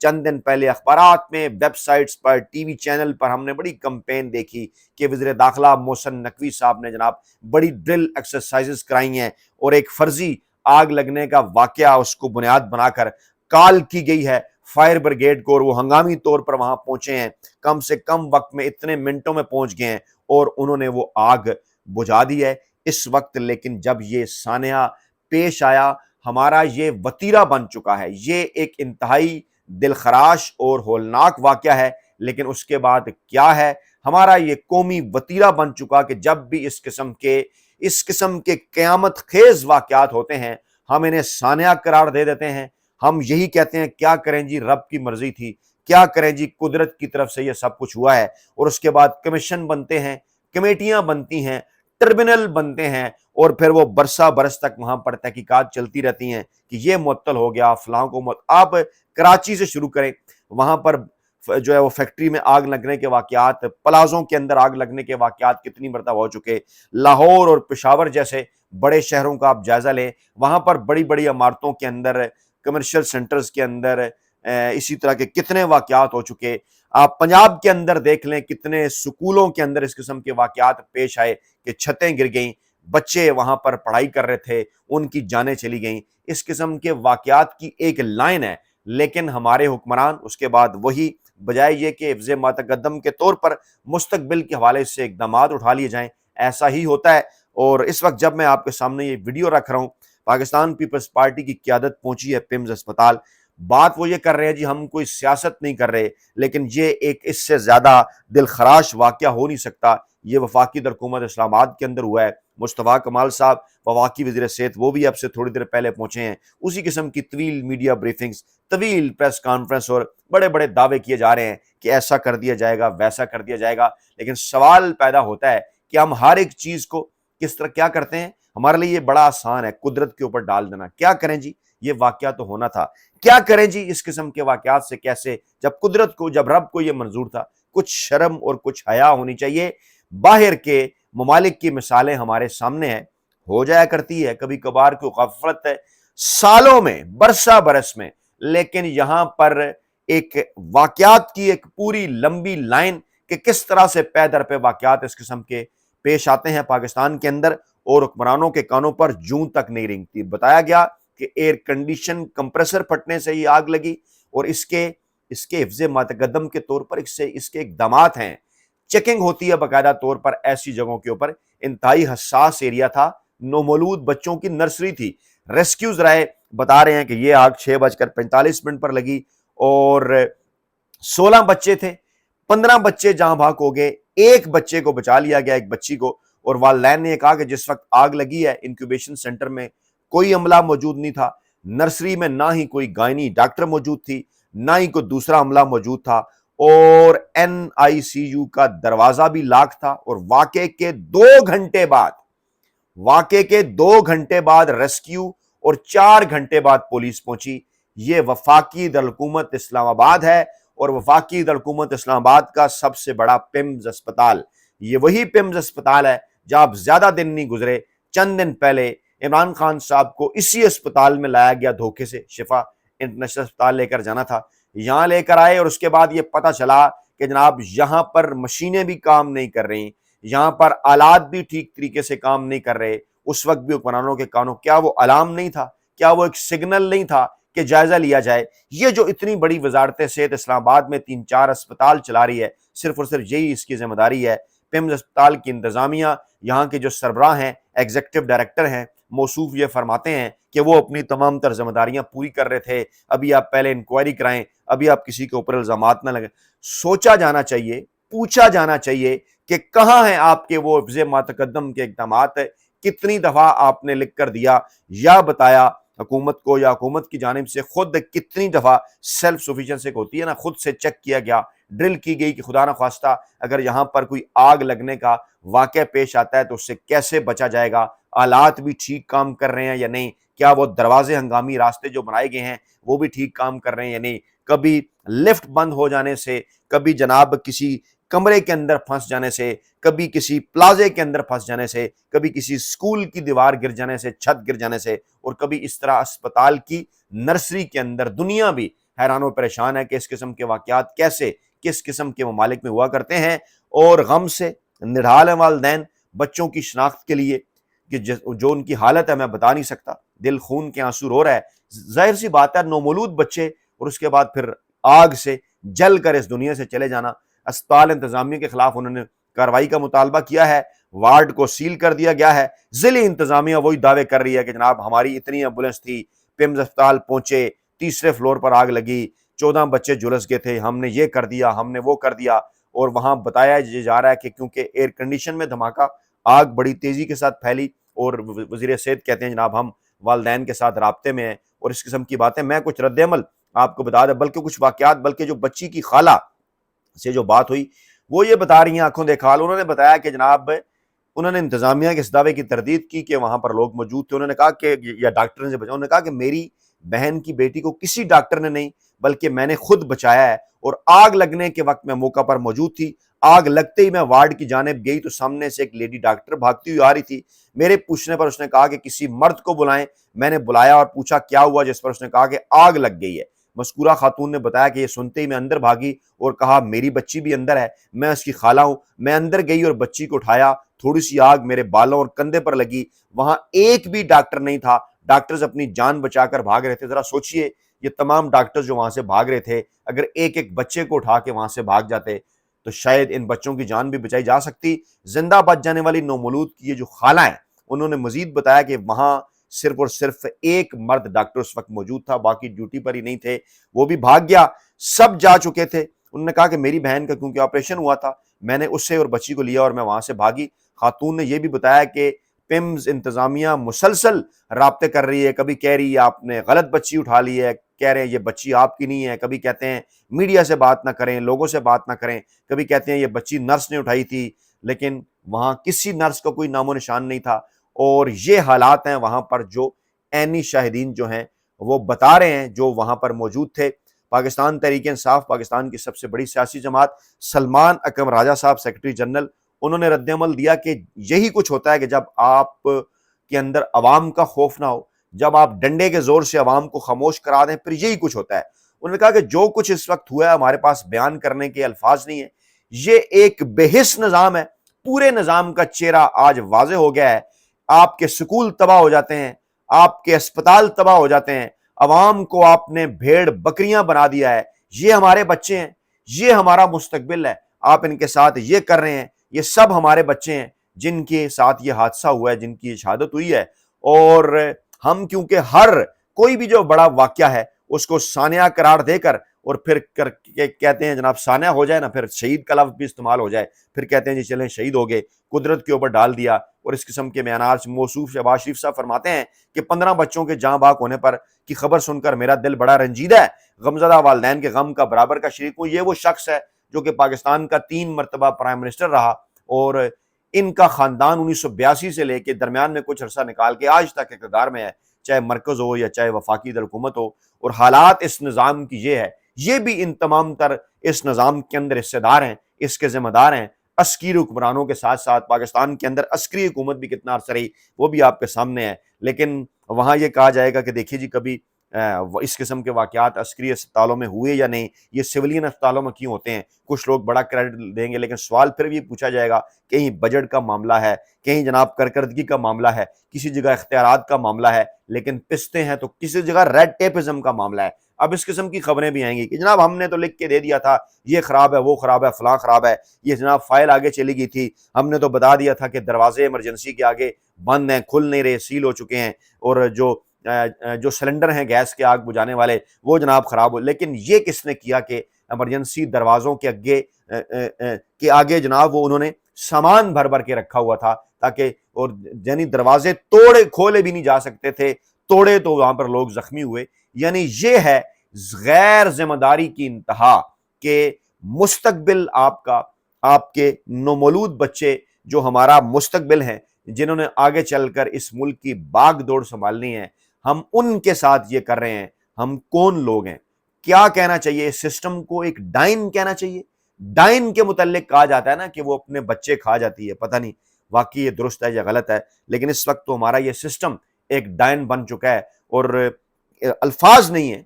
چند دن پہلے اخبارات میں، ویب سائٹس پر، ٹی وی چینل پر ہم نے بڑی کمپین دیکھی کہ وزیر داخلہ محسن نقوی صاحب نے جناب بڑی ڈرل ایکسرسائزز کرائی ہیں اور ایک فرضی آگ لگنے کا واقعہ اس کو بنیاد بنا کر کال کی گئی ہے فائر بریگیڈ کو، اور وہ ہنگامی طور پر وہاں پہنچے ہیں، کم سے کم وقت میں اتنے منٹوں میں پہنچ گئے ہیں اور انہوں نے وہ آگ بجھا دی ہے اس وقت۔ لیکن جب یہ سانحہ پیش آیا، ہمارا یہ وتیرہ بن چکا ہے، یہ ایک انتہائی دلخراش اور ہولناک واقعہ ہے، لیکن اس کے بعد کیا ہے، ہمارا یہ قومی وتیرہ بن چکا کہ جب بھی اس قسم کے قیامت خیز واقعات ہوتے ہیں ہم انہیں سانحہ قرار دے دیتے ہیں۔ ہم یہی کہتے ہیں کیا کریں جی، رب کی مرضی تھی، کیا کریں جی، قدرت کی طرف سے یہ سب کچھ ہوا ہے، اور اس کے بعد کمیشن بنتے ہیں، کمیٹیاں بنتی ہیں، ٹربونل بنتے ہیں، اور پھر وہ برسہ برس تک وہاں پر تحقیقات چلتی رہتی ہیں کہ یہ معطل ہو گیا، فلاں کو آپ کراچی سے شروع کریں، وہاں پر جو ہے وہ فیکٹری میں آگ لگنے کے واقعات، پلازوں کے اندر آگ لگنے کے واقعات کتنی مرتبہ ہو چکے، لاہور اور پشاور جیسے بڑے شہروں کا آپ جائزہ لیں، وہاں پر بڑی بڑی عمارتوں کے اندر، کمرشل سینٹرز کے اندر اسی طرح کے کتنے واقعات ہو چکے۔ آپ پنجاب کے اندر دیکھ لیں کتنے سکولوں کے اندر اس قسم کے واقعات پیش آئے کہ چھتیں گر گئیں، بچے وہاں پر پڑھائی کر رہے تھے، ان کی جانیں چلی گئیں۔ اس قسم کے واقعات کی ایک لائن ہے، لیکن ہمارے حکمران اس کے بعد وہی بجائے یہ کہ حفظ ما تقدم کے طور پر مستقبل کے حوالے سے اقدامات اٹھا لیے جائیں، ایسا ہی ہوتا ہے۔ اور اس وقت جب میں آپ کے سامنے یہ ویڈیو رکھ رہا ہوں، پاکستان پیپلز پارٹی کی قیادت پہنچی ہے پمز اسپتال، بات وہ یہ کر رہے ہیں جی ہم کوئی سیاست نہیں کر رہے، لیکن یہ ایک اس سے زیادہ دل خراش واقعہ ہو نہیں سکتا۔ یہ وفاقی دارالحکومت اسلام آباد کے اندر ہوا ہے، مصطفیٰ کمال صاحب وفاقی وزیر صحت وہ بھی اب سے تھوڑی دیر پہلے پہنچے ہیں، اسی قسم کی طویل میڈیا بریفنگز، طویل پریس کانفرنس اور بڑے بڑے دعوے کیے جا رہے ہیں کہ ایسا کر دیا جائے گا، ویسا کر دیا جائے گا، لیکن سوال پیدا ہوتا ہے کہ ہم ہر ایک چیز کو کس طرح کیا کرتے ہیں۔ ہمارے لیے یہ بڑا آسان ہے قدرت کے اوپر ڈال دینا، کیا کریں جی، یہ واقعہ تو ہونا تھا، کیا کریں جی اس قسم کے واقعات سے کیسے، جب قدرت کو، جب رب کو یہ منظور تھا۔ کچھ شرم اور کچھ حیا ہونی چاہیے۔ باہر کے ممالک کی مثالیں ہمارے سامنے ہیں، ہو جایا کرتی ہے کبھی کبھار کوئی غفلت ہے سالوں میں، برسہ برس میں، لیکن یہاں پر ایک واقعات کی ایک پوری لمبی لائن کہ کس طرح سے پے در پہ واقعات اس قسم کے پیش آتے ہیں پاکستان کے اندر، اور حکمرانوں کے کانوں پر جون تک نہیں رینگتی۔ بتایا گیا کہ ایئر کنڈیشن کمپریسر پھٹنے سے یہ آگ لگی، اور اس کے حفظ متقدم کے طور پر اس کے اقدامات ہیں، چیکنگ ہوتی ہے باقاعدہ طور پر ایسی جگہوں کے اوپر۔ انتہائی حساس ایریا تھا، نومولود بچوں کی نرسری تھی، ریسکیو ذرائع بتا رہے ہیں کہ یہ آگ 6:45 پر لگی اور 16 بچے تھے، 15 بچے جہاں بھاگ ہو گئے، ایک بچے کو بچا لیا گیا، ایک بچی کو، اور والدین نے کہا کہ جس وقت آگ لگی ہے انکیوبیشن سینٹر میں کوئی عملہ موجود نہیں تھا، نرسری میں نہ ہی کوئی گائنی ڈاکٹر موجود تھی، نہ ہی کوئی دوسرا عملہ موجود تھا، اور NICU کا دروازہ بھی لاک تھا، اور واقعے کے 2 گھنٹے بعد ریسکیو اور 4 گھنٹے بعد پولیس پہنچی۔ یہ وفاقی دارالحکومت اسلام آباد ہے، اور وفاقی دارالحکومت اسلام آباد کا سب سے بڑا پمز اسپتال، یہ وہی پمز اسپتال ہے جہاں زیادہ دن نہیں گزرے، چند دن پہلے عمران خان صاحب کو اسی اسپتال میں لایا گیا دھوکے سے، شفا انٹرنیشنل اسپتال لے کر جانا تھا، یہاں لے کر آئے، اور اس کے بعد یہ پتہ چلا کہ جناب یہاں پر مشینیں بھی کام نہیں کر رہی، یہاں پر آلات بھی ٹھیک طریقے سے کام نہیں کر رہے۔ اس وقت بھی حکمرانوں کے کانوں کیا وہ الارم نہیں تھا، کیا وہ ایک سگنل نہیں تھا کہ جائزہ لیا جائے؟ یہ جو اتنی بڑی وزارت صحت اسلام آباد میں 3-4 اسپتال چلا رہی ہے، صرف اور صرف یہی اس کی ذمہ داری ہے۔ پمز اسپتال کی انتظامیہ، یہاں کے جو سربراہ ہیں، ایگزیکٹو ڈائریکٹر ہیں، موصوف یہ فرماتے ہیں کہ وہ اپنی تمام تر ذمہ داریاں پوری کر رہے تھے، ابھی آپ پہلے انکوائری کرائیں، ابھی آپ کسی کے اوپر الزامات نہ لگیں۔ سوچا جانا چاہیے، پوچھا جانا چاہیے کہ کہاں ہیں آپ کے وہ حفظ متقدم کے اقدامات، کتنی دفعہ آپ نے لکھ کر دیا یا بتایا حکومت کو، یا حکومت کی جانب سے خود کتنی دفعہ سیلف سفیشنسی ہوتی ہے نا، خود سے چیک کیا گیا، ڈرل کی گئی کہ خدا نہ خواستہ اگر یہاں پر کوئی آگ لگنے کا واقعہ پیش آتا ہے تو اس سے کیسے بچا جائے گا، آلات بھی ٹھیک کام کر رہے ہیں یا نہیں، کیا وہ دروازے ہنگامی راستے جو بنائے گئے ہیں وہ بھی ٹھیک کام کر رہے ہیں یا نہیں، کبھی لفٹ بند ہو جانے سے، کبھی جناب کسی کمرے کے اندر پھنس جانے سے، کبھی کسی پلازے کے اندر پھنس جانے سے، کبھی کسی سکول کی دیوار گر جانے سے، چھت گر جانے سے، اور کبھی اس طرح اسپتال کی نرسری کے اندر، دنیا بھی حیران و پریشان ہے کہ اس قسم کے واقعات کیسے کس قسم کے ممالک میں ہوا کرتے ہیں، اور غم سے نڈھال ہیں والدین بچوں کی شناخت کے لیے کہ جو ان کی حالت ہے میں بتا نہیں سکتا، دل خون کے آنسو رو رہا ہے۔ ظاہر سی بات ہے، نومولود بچے اور اس کے بعد پھر آگ سے جل کر اس دنیا سے چلے جانا۔ اسپتال انتظامیہ کے خلاف انہوں نے کارروائی کا مطالبہ کیا ہے، وارڈ کو سیل کر دیا گیا ہے۔ ضلعی انتظامیہ وہی دعوے کر رہی ہے کہ جناب ہماری اتنی ایمبولینس تھی، پمز اسپتال پہنچے، تیسرے فلور پر آگ لگی، 14 بچے جھلس گئے تھے، ہم نے یہ کر دیا، ہم نے وہ کر دیا۔ اور وہاں بتایا جا رہا ہے کہ کیونکہ ایئر کنڈیشن میں دھماکہ، آگ بڑی تیزی کے ساتھ پھیلی، اور وزیر صحت کہتے ہیں جناب ہم والدین کے ساتھ رابطے میں ہیں اور اس قسم کی باتیں۔ میں کچھ رد عمل آپ کو بتا دیں، بلکہ کچھ واقعات، بلکہ جو بچی کی خالہ سے جو بات ہوئی وہ یہ بتا رہی ہیں آنکھوں دیکھا حال، انہوں نے بتایا کہ جناب انہوں نے انتظامیہ کے اس دعوے کی تردید کی کہ وہاں پر لوگ موجود تھے۔ انہوں نے کہا کہ یا ڈاکٹر نے بچا، انہوں نے کہا کہ میری بہن کی بیٹی کو کسی ڈاکٹر نے نہیں بلکہ میں نے خود بچایا ہے، اور آگ لگنے کے وقت میں موقع پر موجود تھی۔ آگ لگتے ہی میں وارڈ کی جانب گئی تو سامنے سے ایک لیڈی ڈاکٹر بھاگتی ہوئی آ رہی تھی۔ میرے پوچھنے پر اس نے کہا کہ کسی مرد کو بلائیں۔ میں نے بلایا اور پوچھا کیا ہوا، جس پر اس نے کہا کہ آگ لگ گئی ہے۔ مذکورہ خاتون نے بتایا کہ یہ سنتے ہی میں اندر بھاگی اور کہا میری بچی بھی اندر ہے، میں اس کی خالہ ہوں۔ میں اندر گئی اور بچی کو اٹھایا، تھوڑی سی آگ میرے بالوں اور کندھے پر لگی، وہاں ایک بھی ڈاکٹر نہیں تھا، ڈاکٹرز اپنی جان بچا کر بھاگ رہے تھے۔ ذرا سوچئے یہ تمام ڈاکٹرز جو وہاں سے بھاگ رہے تھے، اگر ایک ایک بچے کو اٹھا کے وہاں سے بھاگ جاتے تو شاید ان بچوں کی جان بھی بچائی جا سکتی۔ زندہ بچ جانے والی نومولود کی یہ جو خالہ ہیں، انہوں نے مزید بتایا کہ وہاں صرف اور صرف ایک مرد ڈاکٹر اس وقت موجود تھا، باقی ڈیوٹی پر ہی نہیں تھے، وہ بھی بھاگ گیا، سب جا چکے تھے۔ انہوں نے کہا کہ میری بہن کا کیونکہ آپریشن ہوا تھا، میں نے اسے اور بچی کو لیا اور میں وہاں سے بھاگی۔ خاتون نے یہ بھی بتایا کہ پمز انتظامیہ مسلسل رابطے کر رہی ہے، کبھی کہہ رہی ہے آپ نے غلط بچی اٹھا لی ہے، کہہ رہے ہیں یہ بچی آپ کی نہیں ہے، کبھی کہتے ہیں میڈیا سے بات نہ کریں، لوگوں سے بات نہ کریں، کبھی کہتے ہیں یہ بچی نرس نے اٹھائی تھی، لیکن وہاں کسی نرس کا کوئی نام و نشان نہیں تھا۔ اور یہ حالات ہیں وہاں پر جو عینی شاہدین جو ہیں وہ بتا رہے ہیں، جو وہاں پر موجود تھے۔ پاکستان تحریک انصاف، پاکستان کی سب سے بڑی سیاسی جماعت، سلمان اکرم راجہ صاحب سیکرٹری جنرل، انہوں نے رد عمل دیا کہ یہی کچھ ہوتا ہے کہ جب آپ کے اندر عوام کا خوف نہ ہو، جب آپ ڈنڈے کے زور سے عوام کو خاموش کرا دیں، پھر یہی کچھ ہوتا ہے۔ انہوں نے کہا کہ جو کچھ اس وقت ہوا ہے ہمارے پاس بیان کرنے کے الفاظ نہیں ہیں، یہ ایک بے حس نظام ہے، پورے نظام کا چہرہ آج واضح ہو گیا ہے۔ آپ کے سکول تباہ ہو جاتے ہیں، آپ کے اسپتال تباہ ہو جاتے ہیں، عوام کو آپ نے بھیڑ بکریاں بنا دیا ہے۔ یہ ہمارے بچے ہیں، یہ ہمارا مستقبل ہے، آپ ان کے ساتھ یہ کر رہے ہیں، یہ سب ہمارے بچے ہیں جن کے ساتھ یہ حادثہ ہوا ہے، جن کی شہادت ہوئی ہے۔ اور ہم کیونکہ ہر کوئی بھی جو بڑا واقعہ ہے اس کو سانحہ قرار دے کر اور پھر کہتے ہیں جناب سانحہ ہو جائے نا، پھر شہید کا لفظ بھی استعمال ہو جائے، پھر کہتے ہیں جی چلیں شہید ہو گئے، قدرت کے اوپر ڈال دیا، اور اس قسم کے بیانات سے موصوف شہباز شریف صاحب فرماتے ہیں کہ 15 بچوں کے جاں باک ہونے پر کی خبر سن کر میرا دل بڑا رنجیدہ ہے، غمزدہ والدین کے غم کا برابر کا شریک ہوں۔ یہ وہ شخص ہے جو کہ پاکستان کا 3 مرتبہ پرائم منسٹر رہا، اور ان کا خاندان 1982 سے لے کے درمیان میں کچھ عرصہ نکال کے آج تک اقتدار میں ہے، چاہے مرکز ہو یا چاہے وفاقی دارالحکومت ہو۔ اور حالات اس نظام کی یہ ہے، یہ بھی ان تمام تر اس نظام کے اندر حصے دار ہیں، اس کے ذمہ دار ہیں۔ عسکری حکمرانوں کے ساتھ ساتھ پاکستان کے اندر عسکری حکومت بھی کتنا عرصہ رہی وہ بھی آپ کے سامنے ہے، لیکن وہاں یہ کہا جائے گا کہ دیکھیے جی کبھی اس قسم کے واقعات عسکری اسپتالوں میں ہوئے یا نہیں، یہ سویلین اسپتالوں میں کیوں ہوتے ہیں؟ کچھ لوگ بڑا کریڈٹ دیں گے، لیکن سوال پھر بھی پوچھا جائے گا، کہیں بجٹ کا معاملہ ہے، کہیں جناب کارکردگی کا معاملہ ہے، کسی جگہ اختیارات کا معاملہ ہے، لیکن پستے ہیں تو کسی جگہ ریڈ ٹیپزم کا معاملہ ہے۔ اب اس قسم کی خبریں بھی آئیں گی کہ جناب ہم نے تو لکھ کے دے دیا تھا یہ خراب ہے، وہ خراب ہے، فلاں خراب ہے، یہ جناب فائل آگے چلی گئی تھی، ہم نے تو بتا دیا تھا کہ دروازے ایمرجنسی کے آگے بند ہیں، کھل نہیں رہے، سیل ہو چکے ہیں، اور جو سلنڈر ہیں گیس کے آگ بجھانے والے وہ جناب خراب ہو۔ لیکن یہ کس نے کیا کہ ایمرجنسی دروازوں کے آگے جناب وہ انہوں نے سامان بھر بھر کے رکھا ہوا تھا تاکہ، اور یعنی دروازے توڑے کھولے بھی نہیں جا سکتے تھے، توڑے تو وہاں پر لوگ زخمی ہوئے۔ یعنی یہ ہے غیر ذمہ داری کی انتہا کہ مستقبل آپ کا، آپ کے نومولود بچے جو ہمارا مستقبل ہیں، جنہوں نے آگے چل کر اس ملک کی باغ دوڑ سنبھالنی ہے، ہم ان کے ساتھ یہ کر رہے ہیں۔ ہم کون لوگ ہیں؟ کیا کہنا چاہیے؟ اس سسٹم کو ایک ڈائن کہنا چاہیے۔ ڈائن کے متعلق کہا جاتا ہے نا کہ وہ اپنے بچے کھا جاتی ہے، پتہ نہیں واقعی یہ درست ہے یا غلط ہے، لیکن اس وقت تو ہمارا یہ سسٹم ایک ڈائن بن چکا ہے، اور الفاظ نہیں ہیں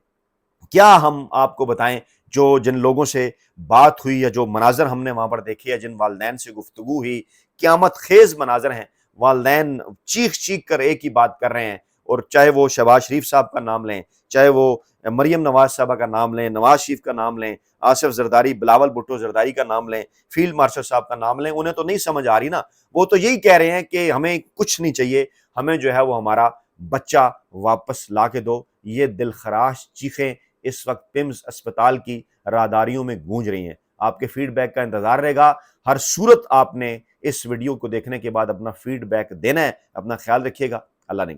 کیا ہم آپ کو بتائیں جو جن لوگوں سے بات ہوئی یا جو مناظر ہم نے وہاں پر دیکھے یا جن والدین سے گفتگو ہوئی، قیامت خیز مناظر ہیں. والدین چیخ چیخ کر ایک ہی بات کر رہے ہیں، اور چاہے وہ شہباز شریف صاحب کا نام لیں، چاہے وہ مریم نواز صاحبہ کا نام لیں، نواز شریف کا نام لیں، آصف زرداری، بلاول بھٹو زرداری کا نام لیں، فیلڈ مارشل صاحب کا نام لیں، انہیں تو نہیں سمجھ آ رہی نا. وہ تو یہی کہہ رہے ہیں کہ ہمیں کچھ نہیں چاہیے، ہمیں جو ہے وہ ہمارا بچہ واپس لا کے دو. یہ دل خراش چیخیں اس وقت پمز اسپتال کی راہداریوں میں گونج رہی ہیں. آپ کے فیڈ بیک کا انتظار رہے گا. ہر صورت آپ نے اس ویڈیو کو دیکھنے کے بعد اپنا فیڈ بیک دینا ہے. اپنا خیال رکھیے گا. اللہ نے